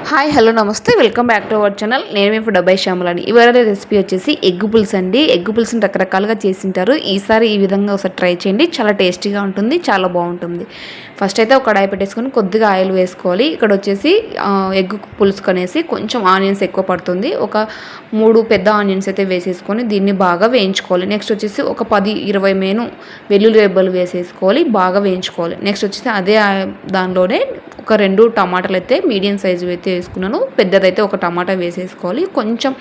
Hi hello నమస్తే welcome back to our channel. నేను ఇప్పుడు డబ్బాయి శ్యామలని. ఇవాళ రెసిపీ వచ్చేసి ఎగ్ పులుసు అండి. ఎగ్ పులుసుని రకరకాలుగా చేసింటారు. ఈసారి ఈ విధంగా ఒకసారి ట్రై చేయండి. చాలా టేస్టీగా ఉంటుంది, చాలా బాగుంటుంది. ఫస్ట్ అయితే ఒక కడాయి పెట్టేసుకొని కొద్దిగా ఆయిల్ వేసుకోవాలి. ఇక్కడ వచ్చేసి ఎగ్ పులుసు కనేసి కొంచెం ఆనియన్స్ ఎక్కువ పడుతుంది. ఒక 3 పెద్ద ఆనియన్స్ అయితే వేసేసుకొని దీన్ని బాగా వేయించుకోవాలి. నెక్స్ట్ వచ్చేసి ఒక 10-20 మేను వెల్లుల్లి రెబ్బలు వేసేసుకోవాలి, బాగా వేయించుకోవాలి. నెక్స్ట్ వచ్చేసి అదే దానిలోనే ఒక 2 టమాటాలు అయితే మీడియం సైజు అయితే వేసుకున్నాను. పెద్దదైతే ఒక టమాటా వేసేసుకోవాలి. కొంచెం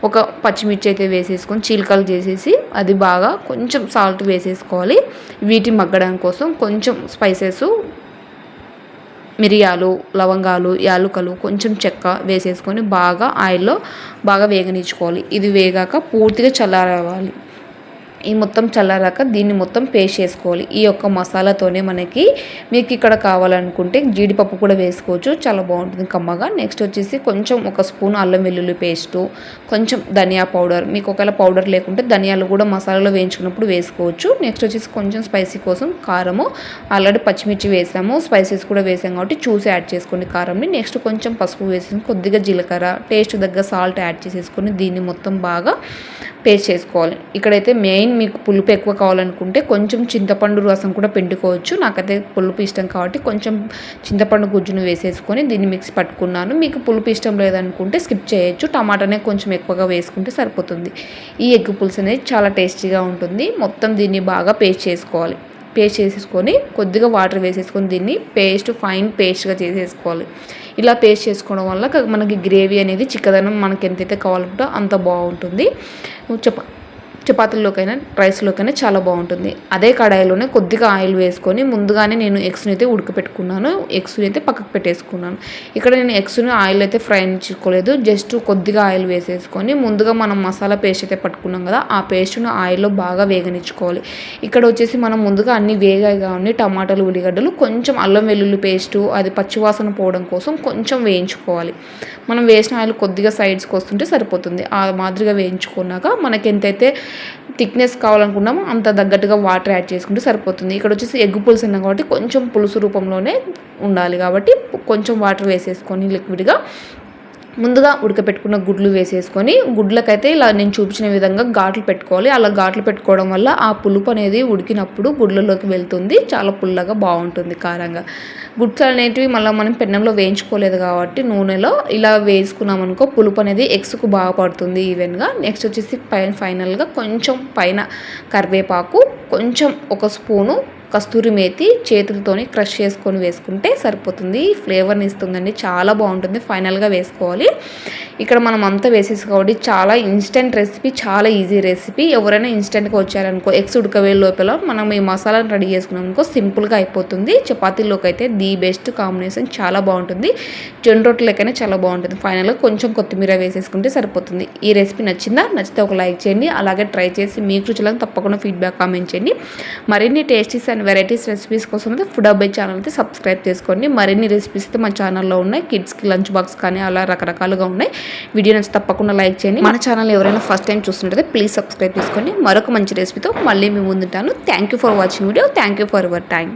ఒక పచ్చిమిర్చి అయితే వేసేసుకొని చీలికలు చేసేసి అది బాగా కొంచెం సాల్ట్ వేసేసుకోవాలి. వీటి మగ్గడం కోసం కొంచెం స్పైసెస్, మిరియాలు, లవంగాలు, యాలుకలు, కొంచెం చెక్క వేసేసుకొని బాగా ఆయిల్లో బాగా వేగనిచ్చుకోవాలి. ఇది వేగాక పూర్తిగా చల్లారవాలి. ఈ మొత్తం చల్లారాక దీన్ని మొత్తం పేస్ట్ చేసుకోవాలి. ఈ యొక్క మసాలాతోనే మీకు ఇక్కడ కావాలనుకుంటే జీడిపప్పు కూడా వేసుకోవచ్చు, చాలా బాగుంటుంది కమ్మగా. నెక్స్ట్ వచ్చేసి కొంచెం ఒక స్పూన్ అల్లం వెల్లుల్లి పేస్టు, కొంచెం ధనియా పౌడర్, మీకు ఒకవేళ పౌడర్ లేకుంటే ధనియాలు కూడా మసాలాలో వేయించుకున్నప్పుడు వేసుకోవచ్చు. నెక్స్ట్ వచ్చేసి కొంచెం స్పైసీ కోసం కారము, ఆల్రెడీ పచ్చిమిర్చి వేసాము, స్పైసెస్ కూడా వేసాం కాబట్టి చూసి యాడ్ చేసుకోండి కారంని. నెక్స్ట్ కొంచెం పసుపు వేసి కొద్దిగా జీలకర్ర, టేస్ట్ దగ్గర సాల్ట్ యాడ్ చేసేసుకొని దీన్ని మొత్తం బాగా పేస్ట్ చేసుకోవాలి. ఇక్కడైతే మెయిన్ మీకు పులుపు ఎక్కువ కావాలనుకుంటే కొంచెం చింతపండు రసం కూడా పిండుకోవచ్చు. నాకైతే పులుపు ఇష్టం కాబట్టి కొంచెం చింతపండు గుజ్జును వేసేసుకొని దీన్ని మిక్సీ పట్టుకున్నాను. మీకు పులుపు ఇష్టం లేదనుకుంటే స్కిప్ చేయొచ్చు. టమాటానే కొంచెం ఎక్కువగా వేసుకుంటే సరిపోతుంది. ఈ ఎగ్ పులుసు అనేది చాలా టేస్టీగా ఉంటుంది. మొత్తం దీన్ని బాగా పేస్ట్ చేసుకోవాలి. పేస్ట్ చేసేసుకొని కొద్దిగా వాటర్ వేసేసుకొని దీన్ని ఫైన్ పేస్ట్గా చేసేసుకోవాలి. ఇలా పేస్ట్ చేసుకోవడం వల్ల మనకి గ్రేవీ అనేది చిక్కదనం మనకి ఎంతైతే కావాలంటే అంత బాగుంటుంది. చపాతీల్లోకైనా రైస్లోకైనా చాలా బాగుంటుంది. అదే కడాయిలోనే కొద్దిగా ఆయిల్ వేసుకొని ముందుగానే నేను ఎగ్స్ని అయితే ఉడకపెట్టుకున్నాను. ఎగ్స్ని అయితే పక్కకు పెట్టేసుకున్నాను. ఇక్కడ నేను ఎగ్స్ని ఆయిల్ అయితే ఫ్రై చేసుకోలేదు, జస్ట్ కొద్దిగా ఆయిల్ వేసేసుకొని ముందుగా మనం మసాలా పేస్ట్ అయితే పట్టుకున్నాం కదా, ఆ పేస్ట్ను ఆయిల్లో బాగా వేగనిచ్చుకోవాలి. ఇక్కడ వచ్చేసి మనం ముందుగా అన్ని వేగాయిగా ఉన్నాయి టమాటాలు, ఉల్లిగడ్డలు, కొంచెం అల్లం వెల్లుల్లి పేస్టు, అది పచ్చివాసన పోవడం కోసం కొంచెం వేయించుకోవాలి. మనం వేసిన ఆయిల్ కొద్దిగా సైడ్స్కి వస్తుంటే సరిపోతుంది. ఆ మాదిరిగా వేయించుకున్నాక మనకి ఎంతైతే థిక్నెస్ కావాలనుకున్నామో అంత తగ్గట్టుగా వాటర్ యాడ్ చేసుకుంటే సరిపోతుంది. ఇక్కడ వచ్చేసి ఎగ్ పులుసు ఉన్నాం కాబట్టి కొంచెం పులుసు రూపంలోనే ఉండాలి కాబట్టి కొంచెం వాటర్ వేసేసుకొని లిక్విడ్గా ముందుగా ఉడకపెట్టుకున్న గుడ్లు వేసేసుకొని గుడ్లకైతే ఇలా నేను చూపించిన విధంగా ఘాట్లు పెట్టుకోవాలి. అలా ఘాట్లు పెట్టుకోవడం వల్ల ఆ పులుపు అనేది ఉడికినప్పుడు గుడ్లలోకి వెళ్తుంది, చాలా పుల్లగా బాగుంటుంది కారంగా. గుడ్స్ అనేటివి మళ్ళీ మనం పెన్నంలో వేయించుకోలేదు కాబట్టి నూనెలో ఇలా వేసుకున్నాం అనుకో పులుపు అనేది ఎగ్స్కు బాగా పడుతుంది ఈవెన్గా. నెక్స్ట్ వచ్చేసి ఫైనల్గా కొంచెం పైన కరివేపాకు, కొంచెం ఒక స్పూను కస్తూరి మేతి చేతులతోని క్రష్ చేసుకొని వేసుకుంటే సరిపోతుంది. ఫ్లేవర్ని ఇస్తుందండి, చాలా బాగుంటుంది. ఫైనల్గా వేసుకోవాలి. ఇక్కడ మనం అంతా వేసేసి కాబట్టి చాలా ఇన్స్టెంట్ రెసిపీ, చాలా ఈజీ రెసిపీ. ఎవరైనా ఇన్స్టెంట్గా వచ్చారనుకో ఎగ్స్ ఉడకవే లోపల మనం ఈ మసాలాను రెడీ చేసుకున్నాం అనుకో సింపుల్గా అయిపోతుంది. చపాతీలోకి అయితే ది బెస్ట్ కాంబినేషన్, చాలా బాగుంటుంది. జొన్న రొట్టెలకైనా చాలా బాగుంటుంది. ఫైనల్గా కొంచెం కొత్తిమీర వేసేసుకుంటే సరిపోతుంది. ఈ రెసిపీ నచ్చితే ఒక లైక్ చేయండి. అలాగే ట్రై చేసి మీకు రుచులను తప్పకుండా ఫీడ్బ్యాక్ కామెంట్ చేయండి. మరిన్ని టేస్టీస్ అండ్ వెరైటీస్ రెసిపీస్ కోసం అయితే ఫుడ్ అబ్బాయి ఛానల్ అయితే సబ్స్క్రైబ్ చేసుకోండి. మరిన్ని రెసిపీస్ అయితే మా ఛానల్లో ఉన్నాయి. కిడ్స్కి లంచ్ బాక్స్ కానీ అలా రకరకాలుగా ఉన్నాయి. వీడియో నచ్చి తప్పకుండా లైక్ చేయండి. మన ఛానల్ ఎవరైనా ఫస్ట్ టైం చూస్తుంటే ప్లీజ్ సబ్స్క్రైబ్ చేసుకోండి. మరొక మంచి రెసిపీతో మళ్ళీ మీ ముందుంటాను. Thank you for watching video. Thank you for your time.